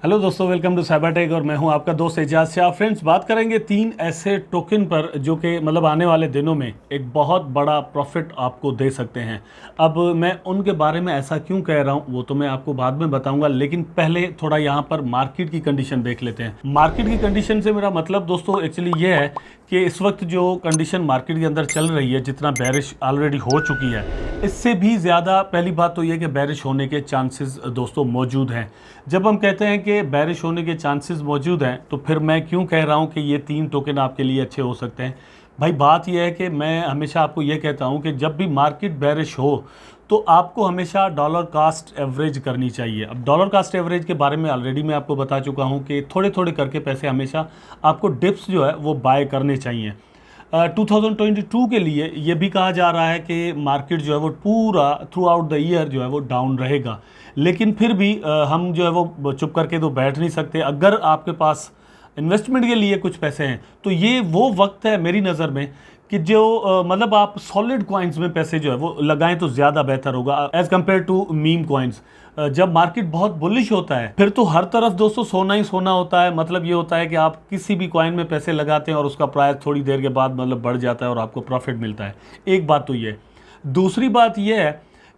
Hello दोस्तों, welcome to cyber tech और मैं हूं आपका दोस्त एजाज शाह। फ्रेंड्स, बात करेंगे तीन ऐसे टोकन पर जो कि आने वाले दिनों में एक बहुत बड़ा प्रॉफिट आपको दे सकते हैं। अब मैं उनके बारे में ऐसा क्यों कह रहा हूं वो तो मैं आपको बाद में बताऊंगा, लेकिन पहले थोड़ा यहां पर मार्केट की कंडीशन देख लेते हैं। मार्केट की कंडीशन से मेरा मतलब दोस्तों एक्चुअली ये है कि इस वक्त जो कंडीशन मार्केट के अंदर चल रही है, जितना बेरिश ऑलरेडी हो चुकी है, इससे भी ज़्यादा पहली बात तो ये कि बेरिश होने के चांसेस दोस्तों मौजूद हैं। जब हम कहते हैं कि बेरिश होने के चांसेस मौजूद हैं तो फिर मैं क्यों कह रहा हूं कि ये तीन टोकन आपके लिए अच्छे हो सकते हैं। भाई बात यह है कि मैं हमेशा आपको ये कहता हूं कि जब भी मार्केट बेरिश हो तो आपको हमेशा डॉलर कास्ट एवरेज करनी चाहिए। अब डॉलर कास्ट एवरेज के बारे में ऑलरेडी मैं आपको बता चुका हूं कि थोड़े थोड़े करके पैसे हमेशा आपको डिप्स जो है वो बाय करने चाहिए। 2022 के लिए ये भी कहा जा रहा है कि मार्केट जो है वो पूरा थ्रू आउट द ईयर जो है वो डाउन रहेगा, लेकिन फिर भी हम जो है वो चुप करके तो बैठ नहीं सकते। अगर आपके पास इन्वेस्टमेंट के लिए कुछ पैसे हैं तो ये वो वक्त है मेरी नज़र में कि जो आप सॉलिड कॉइन्स में पैसे जो है वो लगाएं तो ज़्यादा बेहतर होगा as compare to meme coins. जब मार्केट बहुत बुलिश होता है फिर तो हर तरफ दोस्तों सोना ही सोना होता है। मतलब ये होता है कि आप किसी भी कॉइन में पैसे लगाते हैं और उसका प्राइस थोड़ी देर के बाद बढ़ जाता है और आपको प्रॉफिट मिलता है। एक बात तो ये। दूसरी बात ये है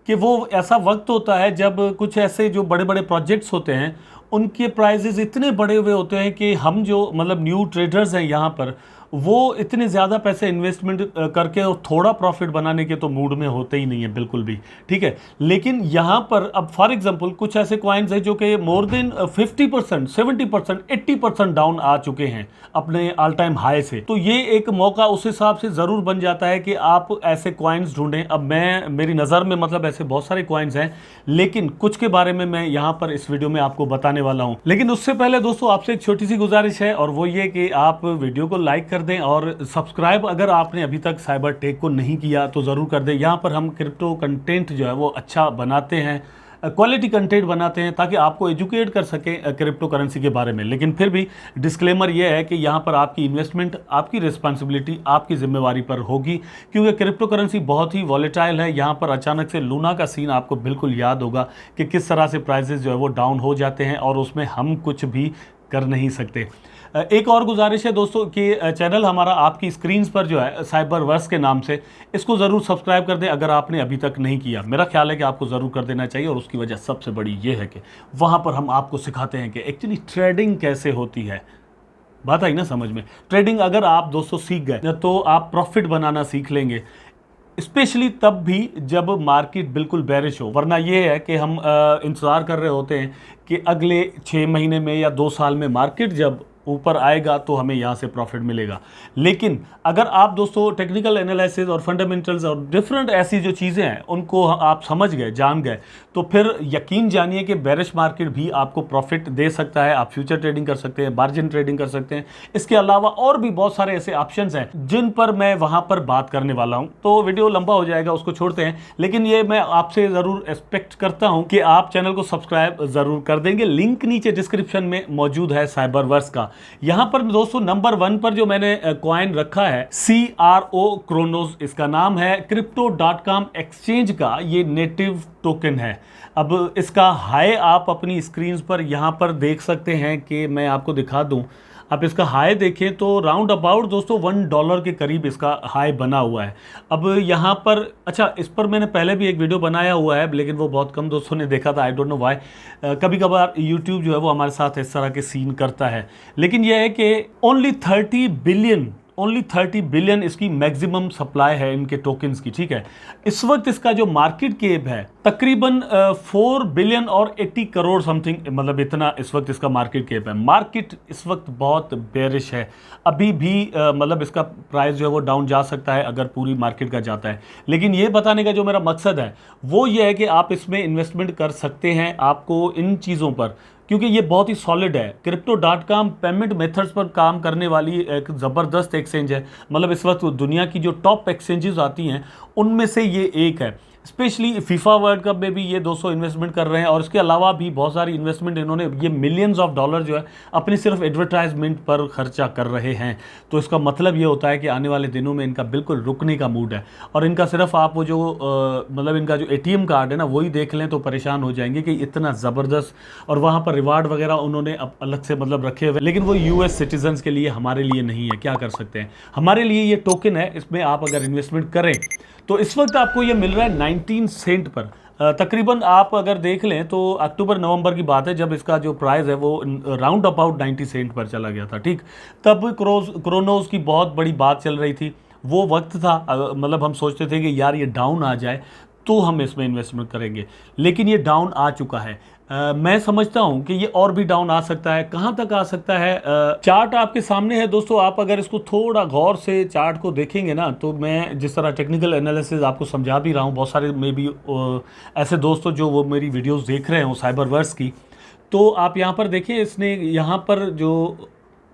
कि वो ऐसा वक्त होता है जब कुछ ऐसे जो बड़े बड़े प्रोजेक्ट्स होते हैं उनके प्राइजेस इतने बड़े हुए होते हैं कि हम जो न्यू ट्रेडर्स हैं यहाँ पर, वो इतने ज़्यादा पैसे इन्वेस्टमेंट करके और थोड़ा प्रॉफिट बनाने के तो मूड में होते ही नहीं है बिल्कुल भी। ठीक है, लेकिन यहाँ पर अब फॉर एग्जांपल कुछ ऐसे कॉइन्स हैं जो कि मोर देन 50%, 70%, 80% डाउन आ चुके हैं अपने ऑल टाइम हाई से। तो ये एक मौका उस हिसाब से ज़रूर बन जाता है कि आप ऐसे कॉइन्स ढूंढें। अब मेरी नज़र में ऐसे बहुत सारे कॉइन्स हैं, लेकिन कुछ के बारे में मैं यहाँ पर इस वीडियो में आपको बताने वाला हूँ। लेकिन उससे पहले दोस्तों आपसे एक छोटी सी गुजारिश है, और वो ये कि आप वीडियो को लाइक कर दें और सब्सक्राइब अगर आपने अभी तक साइबर टेक को नहीं किया तो ज़रूर कर दें। यहाँ पर हम क्रिप्टो कंटेंट जो है वो अच्छा बनाते हैं, क्वालिटी कंटेंट बनाते हैं ताकि आपको एजुकेट कर सकें क्रिप्टो करेंसी के बारे में। लेकिन फिर भी डिस्क्लेमर यह है कि यहाँ पर आपकी इन्वेस्टमेंट, आपकी रिस्पॉन्सिबिलिटी, आपकी जिम्मेवारी पर होगी, क्योंकि क्रिप्टो करेंसी बहुत ही वॉलेटाइल है। यहाँ पर अचानक से लूना का सीन आपको बिल्कुल याद होगा कि किस तरह से प्राइसेस जो है वो डाउन हो जाते हैं और उसमें हम कुछ भी कर नहीं सकते। एक और गुजारिश है दोस्तों कि चैनल हमारा आपकी स्क्रीन्स पर जो है साइबर वर्स के नाम से, इसको ज़रूर सब्सक्राइब कर दें अगर आपने अभी तक नहीं किया। मेरा ख्याल है कि आपको ज़रूर कर देना चाहिए, और उसकी वजह सबसे बड़ी ये है कि वहाँ पर हम आपको सिखाते हैं कि एक्चुअली ट्रेडिंग कैसे होती है। बात आई ना समझ में? ट्रेडिंग अगर आप दोस्तों सीख गए तो आप प्रॉफिट बनाना सीख लेंगे, स्पेशली तब भी जब मार्केट बिल्कुल बेरिश हो। वरना ये है कि हम इंतज़ार कर रहे होते हैं कि अगले 6 महीने में या 2 साल में मार्केट जब ऊपर आएगा तो हमें यहाँ से प्रॉफिट मिलेगा। लेकिन अगर आप दोस्तों टेक्निकल एनालिसिस और फंडामेंटल्स और डिफरेंट ऐसी जो चीज़ें हैं उनको आप समझ गए, जान गए, तो फिर यकीन जानिए कि बेरिश मार्केट भी आपको प्रॉफिट दे सकता है। आप फ्यूचर ट्रेडिंग कर सकते हैं, मार्जिन ट्रेडिंग कर सकते हैं। इसके अलावा और भी बहुत सारे ऐसे ऑप्शंस हैं जिन पर मैं वहाँ पर बात करने वाला हूँ। तो वीडियो लंबा हो जाएगा, उसको छोड़ते हैं। लेकिन ये मैं आपसे ज़रूर एक्सपेक्ट करता हूँ कि आप चैनल को सब्सक्राइब ज़रूर कर देंगे। लिंक नीचे डिस्क्रिप्शन में मौजूद है साइबर वर्स का। यहां पर दोस्तों नंबर 1 पर जो मैंने कॉइन रखा है CRO क्रोनोस, इसका नाम है। Crypto.com एक्सचेंज का ये नेटिव टोकन है। अब इसका हाई आप अपनी स्क्रीन पर यहां पर देख सकते हैं कि मैं आपको दिखा दूं। आप इसका हाई देखें तो राउंड अबाउट दोस्तों $1 के करीब इसका हाई बना हुआ है। अब यहाँ पर अच्छा, इस पर मैंने पहले भी एक वीडियो बनाया हुआ है, लेकिन वो बहुत कम दोस्तों ने देखा था। I don't know why. कभी कभार यूट्यूब जो है वो हमारे साथ इस तरह के सीन करता है। लेकिन यह है कि ओनली 30 बिलियन इसकी मैक्सिमम सप्लाई है इनके टोकन्स की। ठीक है, इस वक्त इसका जो मार्केट कैप है तकरीबन 4 बिलियन और 80 करोड़ समथिंग, इतना इस वक्त इसका मार्केट कैप है। मार्केट इस वक्त बहुत बेरिश है। अभी भी इसका प्राइस जो है वो डाउन जा सकता है अगर पूरी मार्केट का जाता है। लेकिन ये बताने का जो मेरा मकसद है वो ये है कि आप इसमें इन्वेस्टमेंट कर सकते हैं। आपको इन चीज़ों पर, क्योंकि ये बहुत ही सॉलिड है। Crypto.com पेमेंट मेथड्स पर काम करने वाली एक ज़बरदस्त एक्सचेंज है। इस वक्त दुनिया की जो टॉप एक्सचेंजेस आती हैं उनमें से ये एक है। स्पेशली फीफा वर्ल्ड कप में भी ये 200 इन्वेस्टमेंट कर रहे हैं, और इसके अलावा भी बहुत सारी इन्वेस्टमेंट इन्होंने, ये मिलियंस ऑफ डॉलर जो है अपनी सिर्फ एडवर्टाइजमेंट पर खर्चा कर रहे हैं। तो इसका मतलब ये होता है कि आने वाले दिनों में इनका बिल्कुल रुकने का मूड है, और इनका सिर्फ आप वो जो मतलब इनका जो ATM कार्ड है ना वही देख लें तो परेशान हो जाएंगे कि इतना ज़बरदस्त, और वहाँ पर रिवार्ड वगैरह उन्होंने अब अलग से मतलब रखे हुए, लेकिन वो US सिटीजन्स के लिए, हमारे लिए नहीं है। क्या कर सकते हैं, हमारे लिए ये टोकन है, इसमें आप अगर इन्वेस्टमेंट करें तो इस वक्त आपको ये मिल रहा है 19 सेंट पर। तकरीबन आप अगर देख लें तो अक्टूबर नवंबर की बात है जब इसका जो प्राइस है वो राउंड अबाउट 90 सेंट पर चला गया था, ठीक। तब क्रोनोस की बहुत बड़ी बात चल रही थी, वो वक्त था मतलब हम सोचते थे कि यार ये डाउन आ जाए तो हम इसमें इन्वेस्टमेंट करेंगे, लेकिन ये डाउन आ चुका है। मैं समझता हूं कि ये और भी डाउन आ सकता है। कहां तक आ सकता है? चार्ट आपके सामने है दोस्तों, आप अगर इसको थोड़ा गौर से चार्ट को देखेंगे ना, तो मैं जिस तरह टेक्निकल एनालिसिस आपको समझा भी रहा हूं, बहुत सारे मे भी ऐसे दोस्तों जो वो मेरी वीडियोस देख रहे हो साइबर वर्स की, तो आप यहां पर देखिए, इसने यहां पर जो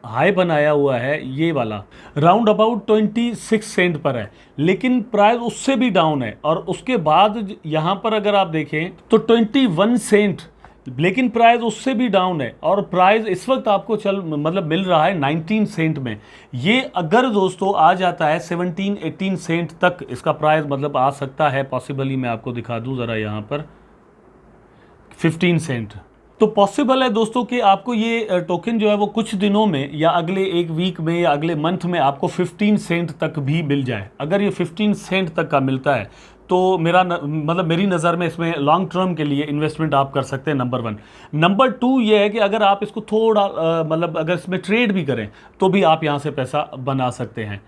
हाई बनाया हुआ है ये वाला राउंड अबाउट 26 सेंट पर है, लेकिन प्राइस उससे भी डाउन है। और उसके बाद यहाँ पर अगर आप देखें तो 21 सेंट, लेकिन प्राइस उससे भी डाउन है, और प्राइस इस वक्त आपको मतलब मिल रहा है 19 सेंट में। ये अगर दोस्तों आ जाता है 17-18 सेंट तक इसका प्राइस मतलब आ सकता है पॉसिबली। मैं आपको दिखा दूं ज़रा, यहाँ पर 15 सेंट तो पॉसिबल है दोस्तों कि आपको ये टोकन जो है वो कुछ दिनों में या अगले एक वीक में या अगले मंथ में आपको 15 सेंट तक भी मिल जाए। अगर ये 15 सेंट तक का मिलता है तो मतलब मेरी नज़र में इसमें लॉन्ग टर्म के लिए इन्वेस्टमेंट आप कर सकते हैं, नंबर 1। नंबर 2 ये है कि अगर आप इसको थोड़ा मतलब अगर इसमें ट्रेड भी करें तो भी आप यहाँ से पैसा बना सकते हैं।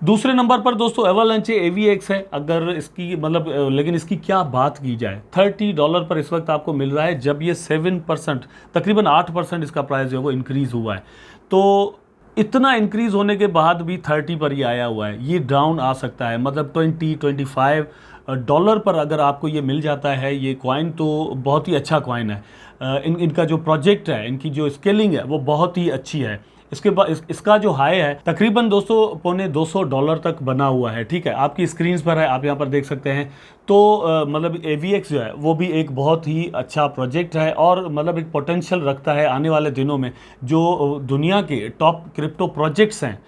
दूसरे नंबर पर दोस्तों एवलांचे AVX है। अगर इसकी मतलब लेकिन इसकी क्या बात की जाए, $30 पर इस वक्त आपको मिल रहा है, जब ये 7% तकरीबन 8% इसका प्राइस जो है वो इंक्रीज़ हुआ है। तो इतना इंक्रीज़ होने के बाद भी 30 पर ये आया हुआ है, ये डाउन आ सकता है। मतलब $20-25 पर अगर आपको ये मिल जाता है ये कॉइन, तो बहुत ही अच्छा कॉइन है। इनका जो प्रोजेक्ट है, इनकी जो स्केलिंग है वो बहुत ही अच्छी है। इसके बाद इसका जो हाई है तकरीबन दोस्तों $250 तक बना हुआ है, ठीक है। आपकी स्क्रीन पर है, आप यहाँ पर देख सकते हैं। तो मतलब AVX जो है वो भी एक बहुत ही अच्छा प्रोजेक्ट है, और मतलब एक पोटेंशियल रखता है आने वाले दिनों में। जो दुनिया के टॉप क्रिप्टो प्रोजेक्ट्स हैं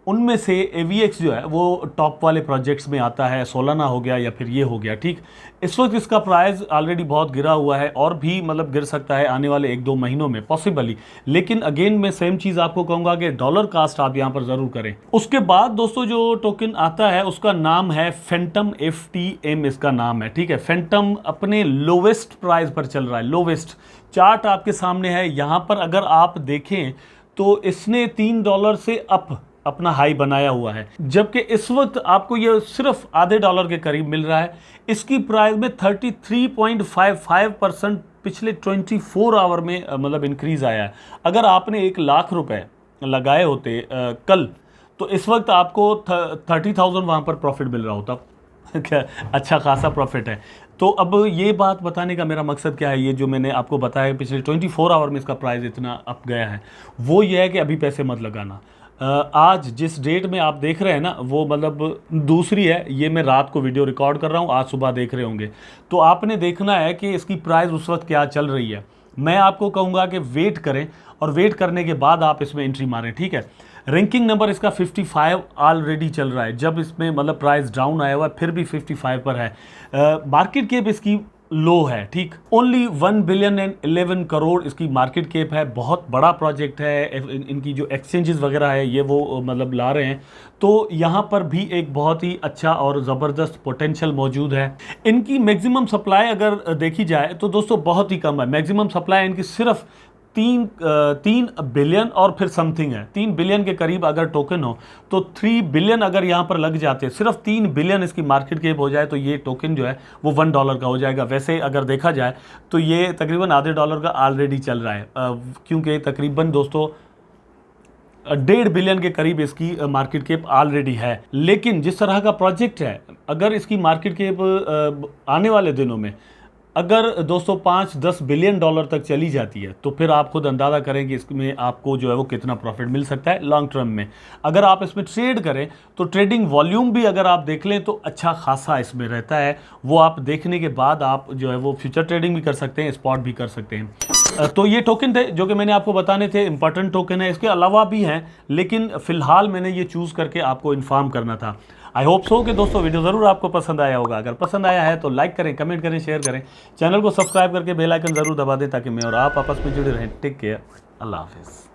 उनमें से AVX जो है वो टॉप वाले प्रोजेक्ट्स में आता है। सोलाना हो गया या फिर ये हो गया, ठीक। इस वक्त इसका प्राइस ऑलरेडी बहुत गिरा हुआ है, और भी मतलब गिर सकता है आने वाले 1-2 महीनों में पॉसिबली। लेकिन अगेन मैं सेम चीज़ आपको कहूँगा कि डॉलर कास्ट आप यहाँ पर ज़रूर करें। उसके बाद दोस्तों जो टोकन आता है उसका नाम है फैंटम, FTM इसका नाम है, ठीक है। फैंटम अपने लोवेस्ट प्राइस पर चल रहा है, लोवेस्ट। चार्ट आपके सामने है, यहाँ पर अगर आप देखें तो इसने $3 से अपना हाई बनाया हुआ है, जबकि इस वक्त आपको ये सिर्फ आधे डॉलर के करीब मिल रहा है। इसकी प्राइस में 33.55% पिछले 24 आवर में मतलब इंक्रीज आया है। अगर आपने 1 लाख रुपए लगाए होते कल, तो इस वक्त आपको 30,000 वहाँ पर प्रॉफिट मिल रहा होता। अच्छा खासा प्रॉफिट है। तो अब ये बात बताने का मेरा मकसद क्या है, ये जो मैंने आपको बताया पिछले 24 आवर में इसका प्राइस इतना अप गया है, वो ये है कि अभी पैसे मत लगाना। आज जिस डेट में आप देख रहे हैं ना वो मतलब दूसरी है, ये मैं रात को वीडियो रिकॉर्ड कर रहा हूँ, आज सुबह देख रहे होंगे। तो आपने देखना है कि इसकी प्राइस उस वक्त क्या चल रही है। मैं आपको कहूँगा कि वेट करें, और वेट करने के बाद आप इसमें एंट्री मारें, ठीक है। रैंकिंग नंबर इसका 55 ऑलरेडी चल रहा है, जब इसमें मतलब प्राइस डाउन आया हुआ है फिर भी 55 पर है। मार्केट कैप इसकी लो है, ठीक। ओनली 1,011 करोड़ इसकी मार्केट कैप है। बहुत बड़ा प्रोजेक्ट है, इनकी जो एक्सचेंजेस वगैरह है ये वो मतलब ला रहे हैं। तो यहाँ पर भी एक बहुत ही अच्छा और ज़बरदस्त पोटेंशियल मौजूद है। इनकी मैक्सिमम सप्लाई अगर देखी जाए तो दोस्तों बहुत ही कम है। मैक्सिमम सप्लाई इनकी सिर्फ 3 बिलियन और फिर समथिंग है। 3 बिलियन के करीब अगर टोकन हो तो 3 बिलियन अगर यहाँ पर लग जाते हैं, सिर्फ 3 बिलियन इसकी मार्केट कैप हो जाए तो ये टोकन जो है वो $1 का हो जाएगा। वैसे अगर देखा जाए तो ये तकरीबन आधे डॉलर का ऑलरेडी चल रहा है, क्योंकि तकरीबन दोस्तों 1.5 बिलियन के करीब इसकी मार्केट कैप ऑलरेडी है। लेकिन जिस तरह का प्रोजेक्ट है, अगर इसकी मार्केट कैप आने वाले दिनों में अगर दोस्तों 5-10 बिलियन डॉलर तक चली जाती है तो फिर आप खुद अंदाज़ा करें कि इसमें आपको जो है वो कितना प्रॉफिट मिल सकता है लॉन्ग टर्म में। अगर आप इसमें ट्रेड करें तो ट्रेडिंग वॉल्यूम भी अगर आप देख लें तो अच्छा खासा इसमें रहता है। वो आप देखने के बाद आप जो है वो फ्यूचर ट्रेडिंग भी कर सकते हैं, स्पॉट भी कर सकते हैं। तो ये टोकन थे जो कि मैंने आपको बताने थे, इंपॉर्टेंट टोकन है। इसके अलावा भी हैं लेकिन फ़िलहाल मैंने ये चूज़ करके आपको इन्फॉर्म करना था। आई होप सो कि दोस्तों वीडियो ज़रूर आपको पसंद आया होगा। अगर पसंद आया है तो लाइक करें, कमेंट करें, शेयर करें, चैनल को सब्सक्राइब करके बेल आइकन ज़रूर दबा दें ताकि मैं और आप आपस में जुड़े रहें। टेक केयर, अल्लाह हाफिज़।